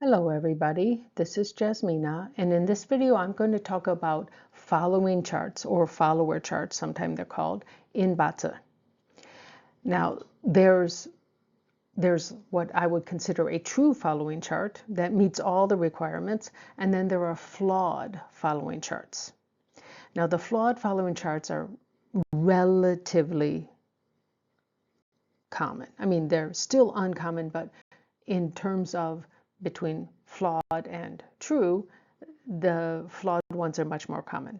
Hello everybody, this is Jasmina, and in this video I'm going to talk about following charts or follower charts, sometimes they're called, in BaZi. Now there's what I would consider a true following chart that meets all the requirements, and then there are flawed following charts. Now the flawed following charts are relatively common. I mean, they're still uncommon, but in terms of between flawed and true, the flawed ones are much more common.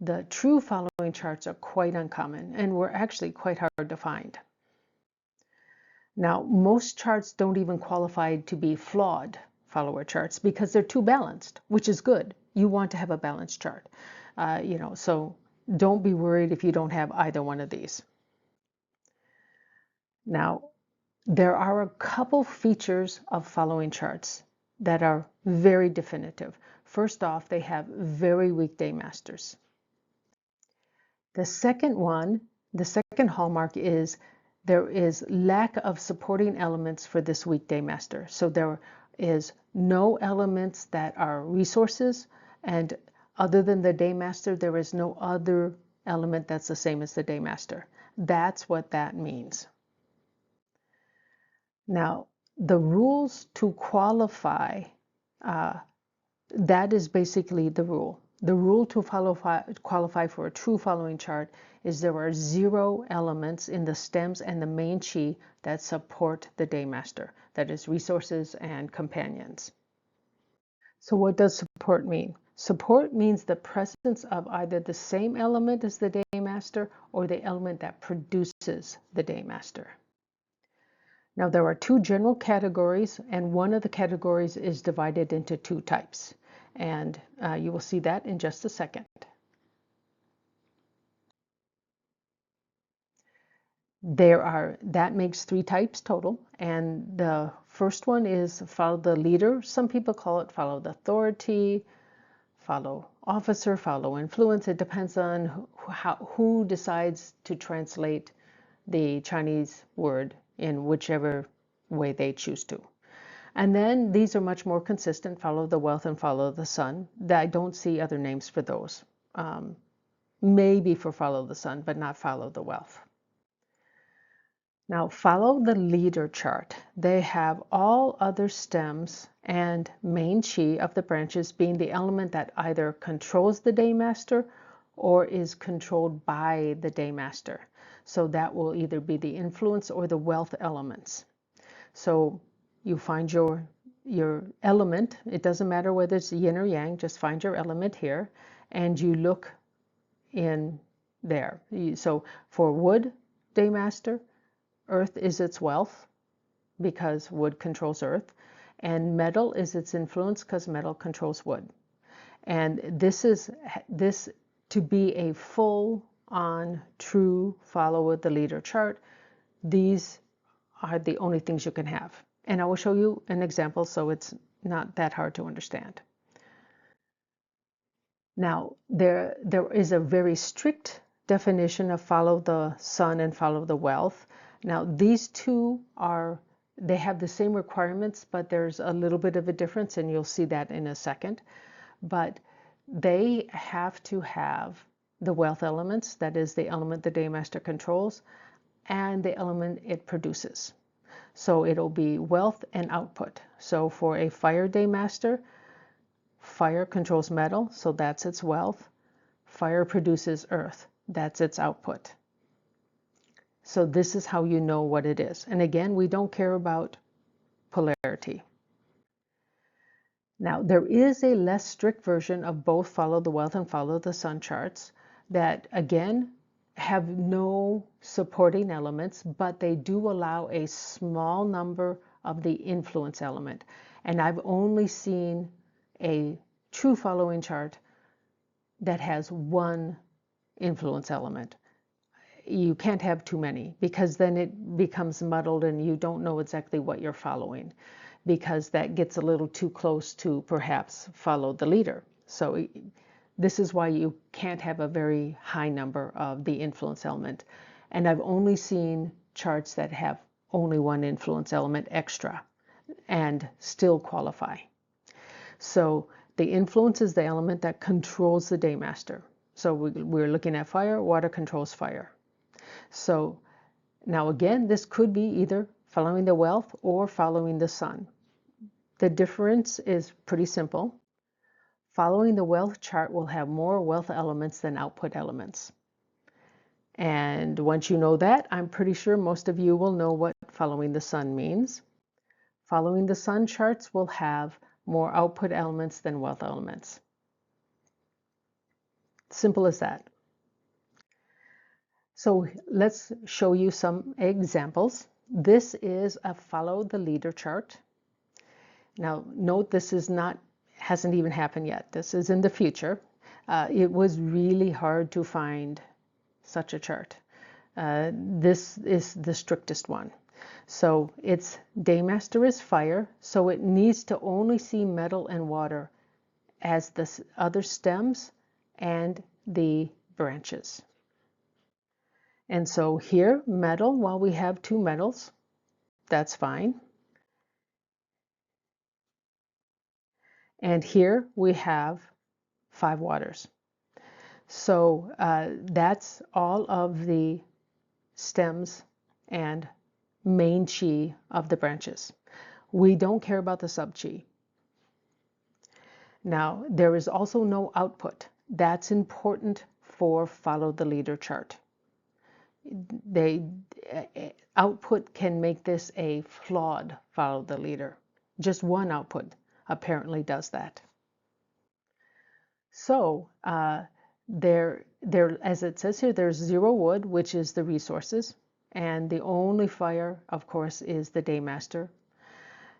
The true following charts are quite uncommon and were actually quite hard to find. Now, most charts don't even qualify to be flawed follower charts because they're too balanced, which is good. You want to have a balanced chart, so don't be worried if you don't have either one of these. Now, there are a couple features of following charts that are very definitive. First off, they have very weak day masters. The second hallmark is there is lack of supporting elements for this weekday master. So there is no elements that are resources, and other than the day master, there is no other element that's the same as the day master. That's what that means. Now, the rules to qualify, that is basically the rule. The rule to qualify for a true following chart is there are 0 elements in the stems and the main chi that support the day master, that is resources and companions. So what does support mean? Support means the presence of either the same element as the day master or the element that produces the day master. Now there are 2 general categories, and one of the categories is divided into 2 types. And you will see that in just a second. That makes 3 types total, and the first one is follow the leader. Some people call it follow the authority, follow officer, follow influence. It depends on who decides to translate the Chinese word in whichever way they choose to. And then these are much more consistent, follow the wealth and follow the sun. I don't see other names for those. Maybe for follow the sun, but not follow the wealth. Now follow the leader chart. They have all other stems and main chi of the branches being the element that either controls the day master or is controlled by the day master. So that will either be the influence or the wealth elements. So you find your element. It doesn't matter whether it's yin or yang, just find your element here and you look in there. So for wood, day master, earth is its wealth because wood controls earth, and metal is its influence because metal controls wood. And this to be a full on true follow the leader chart. These are the only things you can have. And I will show you an example so it's not that hard to understand. Now, there is a very strict definition of follow the sun and follow the wealth. Now, these two they have the same requirements, but there's a little bit of a difference, and you'll see that in a second. But they have to have the wealth elements, that is the element the day master controls, and the element it produces. So it'll be wealth and output. So for a fire day master, fire controls metal, so that's its wealth. Fire produces earth, that's its output. So this is how you know what it is. And again, we don't care about polarity. Now, there is a less strict version of both follow the wealth and follow the sun charts that, again, have no supporting elements, but they do allow a small number of the influence element. And I've only seen a true following chart that has one influence element. You can't have too many because then it becomes muddled and you don't know exactly what you're following, because that gets a little too close to perhaps follow the leader. So this is why you can't have a very high number of the influence element. And I've only seen charts that have only one influence element extra. and still qualify. So the influence is the element that controls the daymaster. So we're looking at fire, water controls fire. So now again, this could be either following the wealth or following the sun. The difference is pretty simple. Following the wealth chart will have more wealth elements than output elements. And once you know that, I'm pretty sure most of you will know what following the sun means. Following the sun charts will have more output elements than wealth elements. Simple as that. So let's show you some examples. This is a follow the leader chart. Now note this hasn't even happened yet. This is in the future. It was really hard to find such a chart. This is the strictest one. So its daymaster is fire, so it needs to only see metal and water as the other stems and the branches. And so here, metal, well, we have 2 metals. That's fine. And here we have 5 waters. So that's all of the stems and main chi of the branches. We don't care about the sub chi. Now, there is also no output. That's important for follow the leader chart. Output can make this a flawed follow the leader. Just one output apparently does that. So there, as it says here, there's 0 wood, which is the resources, and the only fire, of course, is the daymaster.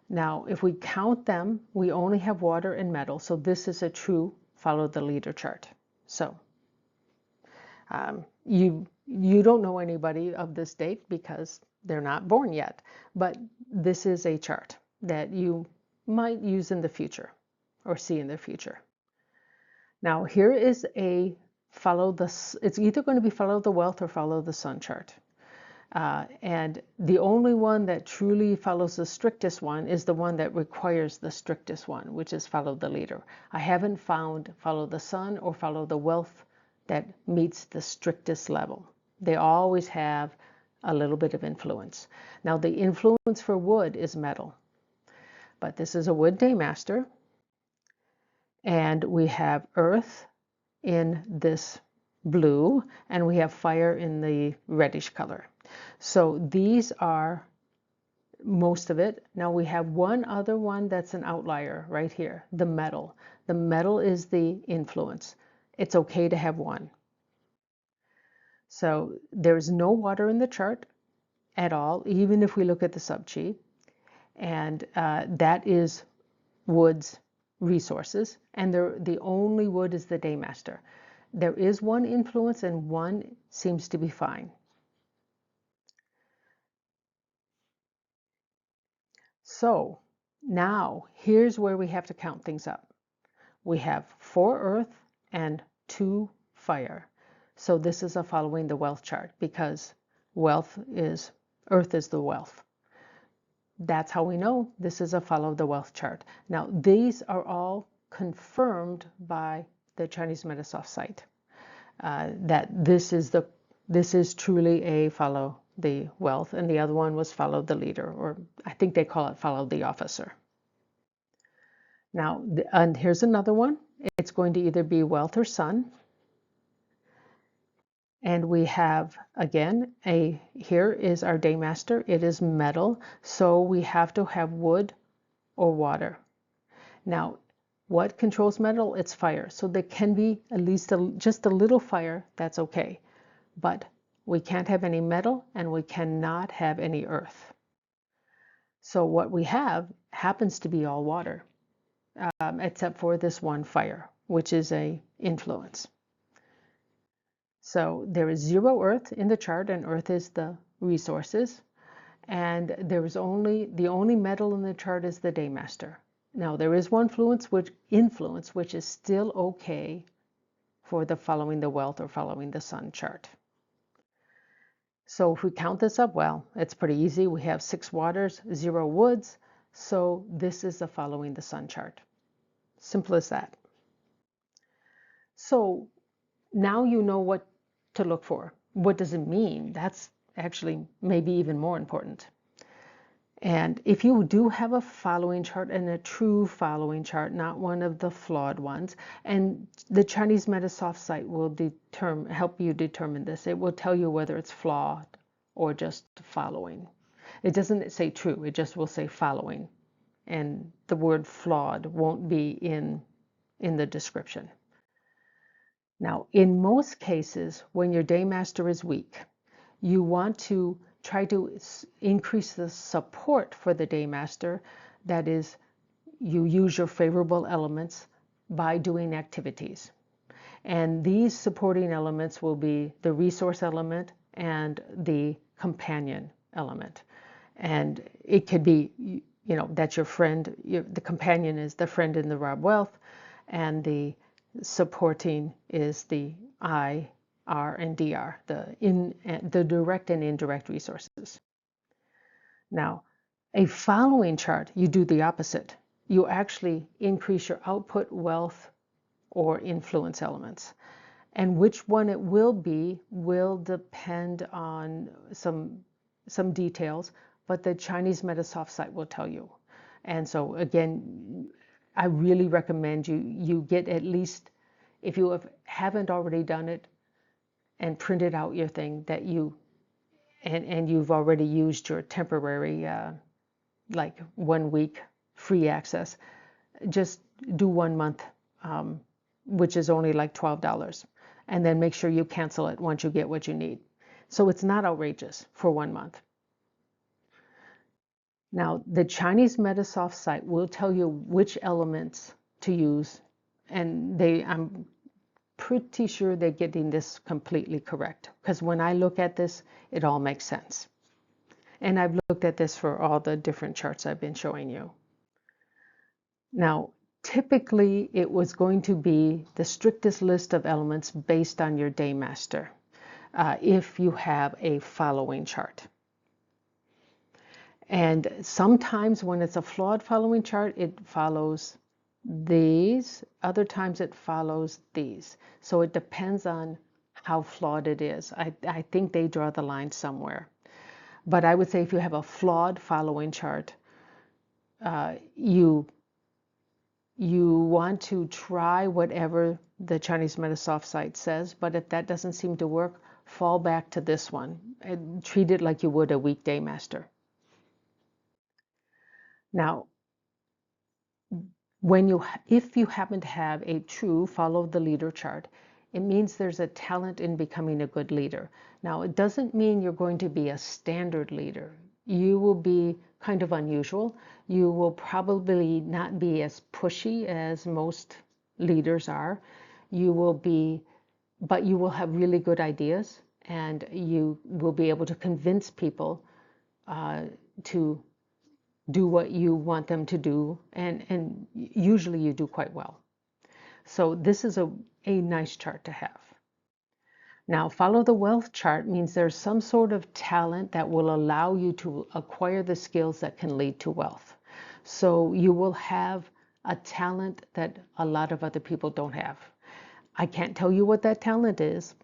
Now, if we count them, we only have water and metal, so this is a true follow the leader chart. So you don't know anybody of this date because they're not born yet, but this is a chart that you might use in the future or see in the future. Now here is a it's either going to be follow the wealth or follow the sun chart. And the only one that truly follows the strictest one is the one that requires the strictest one, which is follow the leader. I haven't found follow the sun or follow the wealth that meets the strictest level. They always have a little bit of influence. Now the influence for wood is metal, but this is a wood daymaster, and we have earth in this blue, and we have fire in the reddish color. So these are most of it. Now we have one other one that's an outlier right here, the metal. The metal is the influence. It's okay to have one. So there's no water in the chart at all, even if we look at the sub-chi. And that is wood's resources. And the only wood is the daymaster. There is one influence and one seems to be fine. So now here's where we have to count things up. We have 4 earth and 2 fire. So this is a following the wealth chart because earth is the wealth. That's how we know this is a follow the wealth chart. Now these are all confirmed by the Chinese Metasoft site that this is truly a follow the wealth, and the other one was follow the leader, or I think they call it follow the officer. Now, and here's another one. It's going to either be wealth or sun. And we have, again, here is our daymaster. It is metal, so we have to have wood or water. Now, what controls metal? It's fire. So there can be at least just a little fire, that's okay. But we can't have any metal and we cannot have any earth. So what we have happens to be all water, except for this one fire, which is a influence. So there is 0 earth in the chart, and earth is the resources. And there is the only metal in the chart is the daymaster. Now there is one influence which is still okay for the following the wealth or following the sun chart. So if we count this up, well, it's pretty easy. We have 6 waters, 0 woods, So this is a following the sun chart. Simple as that. So now you know what to look for. What does it mean? That's actually maybe even more important. And if you do have a following chart and a true following chart, not one of the flawed ones, and the Chinese Metasoft site will help you determine this. It will tell you whether it's flawed or just following. It doesn't say true, it just will say following. And the word flawed won't be in the description. Now, in most cases, when your daymaster is weak, you want to try to increase the support for the daymaster. That is, you use your favorable elements by doing activities. And these supporting elements will be the resource element and the companion element. And it could be, that's your friend. The companion is the friend in the Rob Wealth, and the supporting is the I, R, and DR, the direct and indirect resources. Now, a following chart, you do the opposite. You actually increase your output, wealth, or influence elements. And which one it will be will depend on some details, but the Chinese Metasoft site will tell you. And so again, I really recommend you get at least, if you haven't already done it, and printed out your thing that and you've already used your temporary like 1 week free access, just do 1 month, which is only like $12, and then make sure you cancel it once you get what you need. So it's not outrageous for 1 month. Now, the Chinese Metasoft site will tell you which elements to use, and I'm pretty sure they're getting this completely correct, because when I look at this, it all makes sense. And I've looked at this for all the different charts I've been showing you. Now, typically it was going to be the strictest list of elements based on your daymaster, if you have a following chart. And sometimes when it's a flawed following chart, it follows these. Other times it follows these. So it depends on how flawed it is. I think they draw the line somewhere. But I would say if you have a flawed following chart, you want to try whatever the Chinese Metasoft site says, but if that doesn't seem to work, fall back to this one and treat it like you would a weekday master. Now, if you happen to have a true follow the leader chart, it means there's a talent in becoming a good leader. Now, it doesn't mean you're going to be a standard leader. You will be kind of unusual. You will probably not be as pushy as most leaders are. But you will have really good ideas, and you will be able to convince people to do what you want them to do, and usually you do quite well. So this is a nice chart to have. Now, follow the wealth chart means there's some sort of talent that will allow you to acquire the skills that can lead to wealth. So you will have a talent that a lot of other people don't have. I can't tell you what that talent is,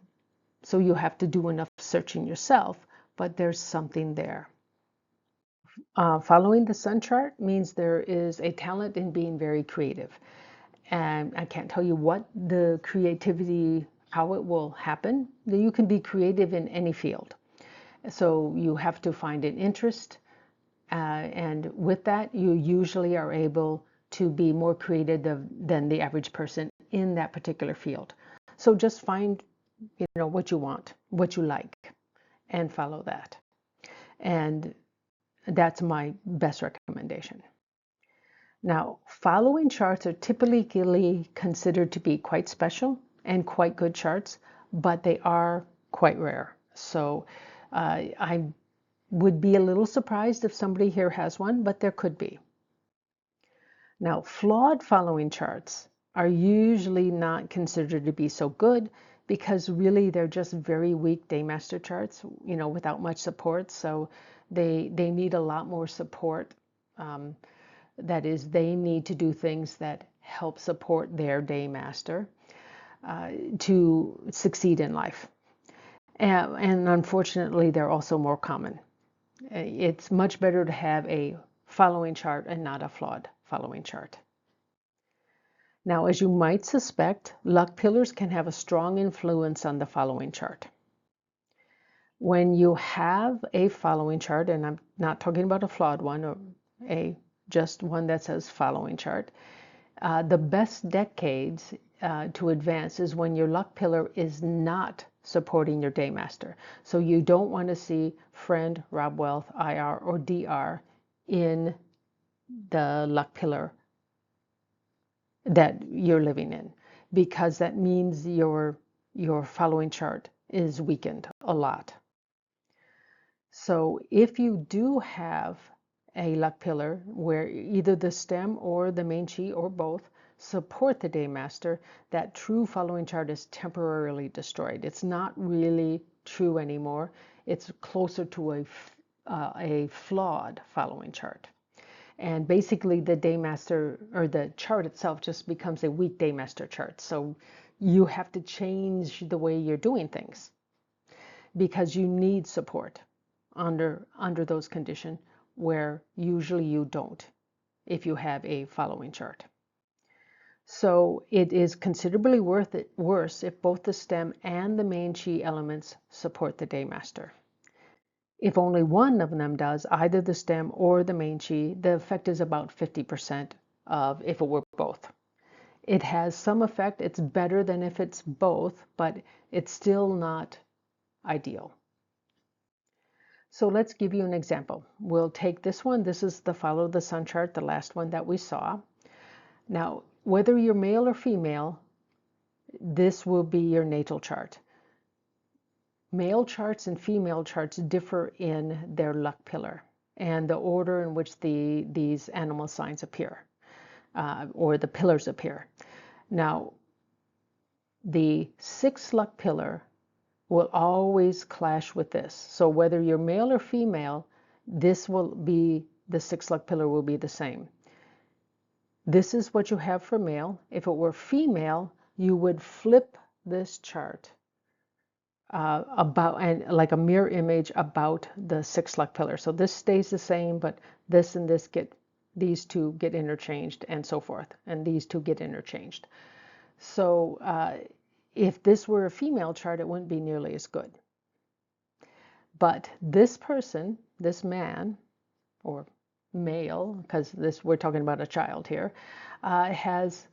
so you have to do enough searching yourself, but there's something there. Following the sun chart means there is a talent in being very creative. And I can't tell you what the creativity, how it will happen. You can be creative in any field. So you have to find an interest. And with that, you usually are able to be more creative than the average person in that particular field. So just find, what you want, what you like, and follow that. And that's my best recommendation. Now, following charts are typically considered to be quite special and quite good charts, but they are quite rare. So I would be a little surprised if somebody here has one, but there could be. Now, flawed following charts are usually not considered to be so good because really they're just very weak daymaster charts, without much support. So they need a lot more support. That is, they need to do things that help support their day master to succeed in life. And unfortunately, they're also more common. It's much better to have a following chart and not a flawed following chart. Now, as you might suspect, luck pillars can have a strong influence on the following chart. When you have a following chart, and I'm not talking about a flawed one or just one that says following chart, the best decades to advance is when your luck pillar is not supporting your day master. So you don't want to see friend, Rob Wealth, IR, or DR in the luck pillar that you're living in, because that means your following chart is weakened a lot. So if you do have a luck pillar where either the stem or the main chi or both support the day master, that true following chart is temporarily destroyed. It's not really true anymore. It's closer to a flawed following chart. And basically the day master or the chart itself just becomes a weak day master chart. So you have to change the way you're doing things because you need support under those conditions where usually you don't if you have a following chart. So it is considerably worse if both the stem and the main chi elements support the day master. If only one of them does, either the stem or the main chi, the effect is about 50% of if it were both. It has some effect. It's better than if it's both, but it's still not ideal. So let's give you an example. We'll take this one. This is the follow the sun chart, the last one that we saw. Now, whether you're male or female, this will be your natal chart. Male charts and female charts differ in their luck pillar and the order in which these animal signs appear, or the pillars appear. Now, the sixth luck pillar will always clash with this. So whether you're male or female, this will be, the sixth luck pillar will be the same. This is what you have for male. If it were female, you would flip this chart about, and like a mirror image about the sixth luck pillar. So this stays the same, but this and this these two get interchanged and so forth, and these two get interchanged. So if this were a female chart, it wouldn't be nearly as good. But this person, this man, or male, because we're talking about a child here, has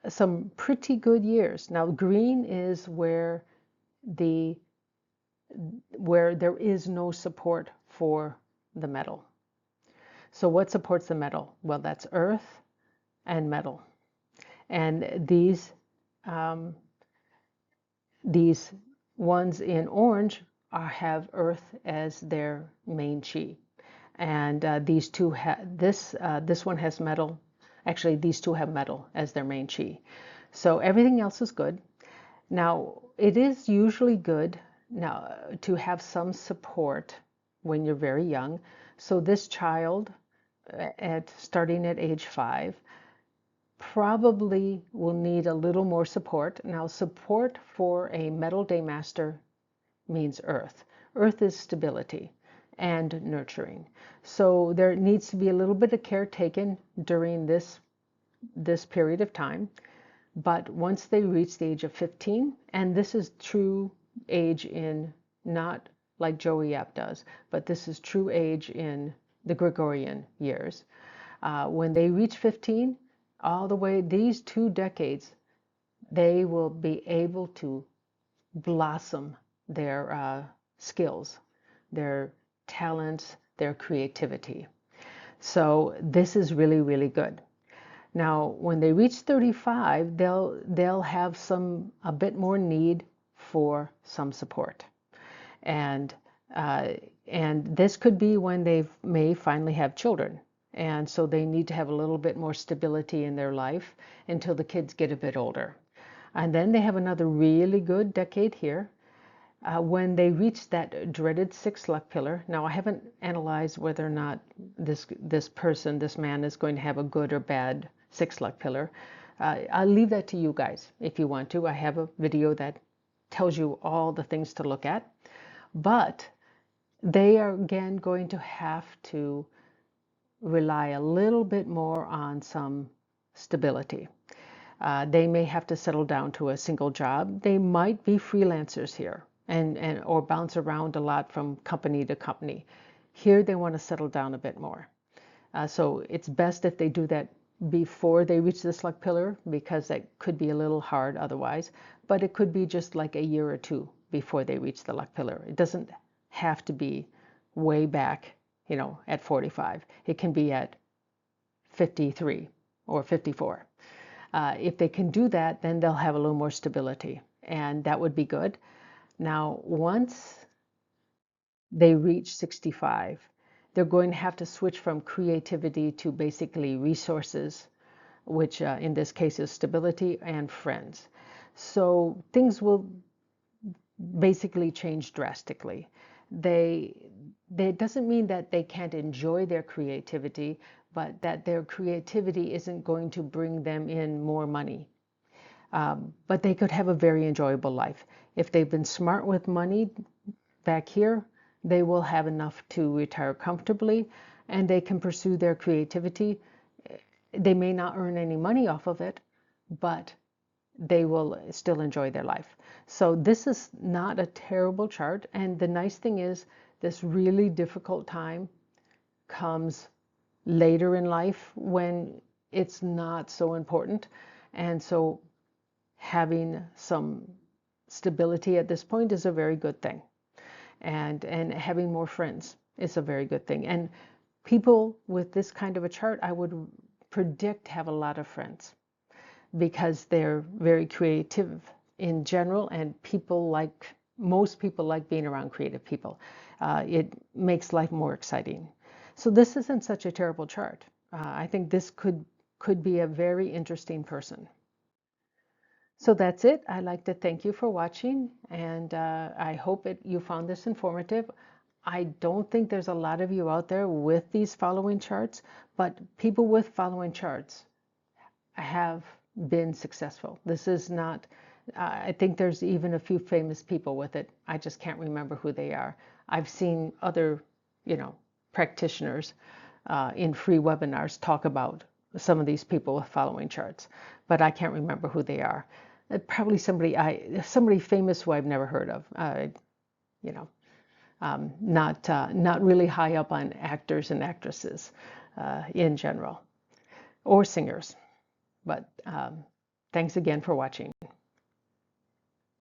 some pretty good years. Now, green is where there is no support for the metal. So what supports the metal? Well, that's earth and metal. And these ones in orange have earth as their main chi. And these two this one has metal. Actually, these two have metal as their main chi. So everything else is good. Now, it is usually good now to have some support when you're very young. So this child, starting at age 5, probably will need a little more support. Now, support for a metal day master means earth. Earth is stability and nurturing. So there needs to be a little bit of care taken during this period of time. But once they reach the age of 15, and this is true age in, not like Joey Yap does, but this is true age in the Gregorian years. When they reach 15, all the way, these 2 decades, they will be able to blossom their skills, their talents, their creativity. So this is really, really good. Now, when they reach 35, they'll have a bit more need for some support, and this could be when they may finally have children, and so they need to have a little bit more stability in their life until the kids get a bit older, and then they have another really good decade here. When they reach that dreaded 6 luck pillar, now I haven't analyzed whether or not this man is going to have a good or bad 6 luck pillar. I'll leave that to you guys if you want to. I have a video that tells you all the things to look at. But they are again going to have to rely a little bit more on some stability. They may have to settle down to a single job. They might be freelancers here and or bounce around a lot from company to company. Here they want to settle down a bit more. So it's best if they do that before they reach this luck pillar, because that could be a little hard otherwise. But it could be just like a year or two before they reach the luck pillar. It doesn't have to be way back, at 45. It can be at 53 or 54. If they can do that, then they'll have a little more stability, and that would be good. Now, once they reach 65, they're going to have to switch from creativity to basically resources, which in this case is stability and friends. So things will basically change drastically. It doesn't mean that they can't enjoy their creativity, but that their creativity isn't going to bring them in more money. But they could have a very enjoyable life. If they've been smart with money back here, they will have enough to retire comfortably, and they can pursue their creativity. They may not earn any money off of it, but they will still enjoy their life. So this is not a terrible chart. And the nice thing is, this really difficult time comes later in life when it's not so important. And so having some stability at this point is a very good thing. And having more friends is a very good thing. And people with this kind of a chart, I would predict, have a lot of friends, because they're very creative in general, and most people like being around creative people. It makes life more exciting. So this isn't such a terrible chart. I think this could be a very interesting person. So that's it. I'd like to thank you for watching, and I hope you found this informative. I don't think there's a lot of you out there with these following charts, but people with following charts have been successful. This is not, I think there's even a few famous people with it. I just can't remember who they are. I've seen other, practitioners in free webinars talk about some of these people with following charts, but I can't remember who they are. Probably somebody famous who I've never heard of. Not really high up on actors and actresses in general, or singers. But thanks again for watching.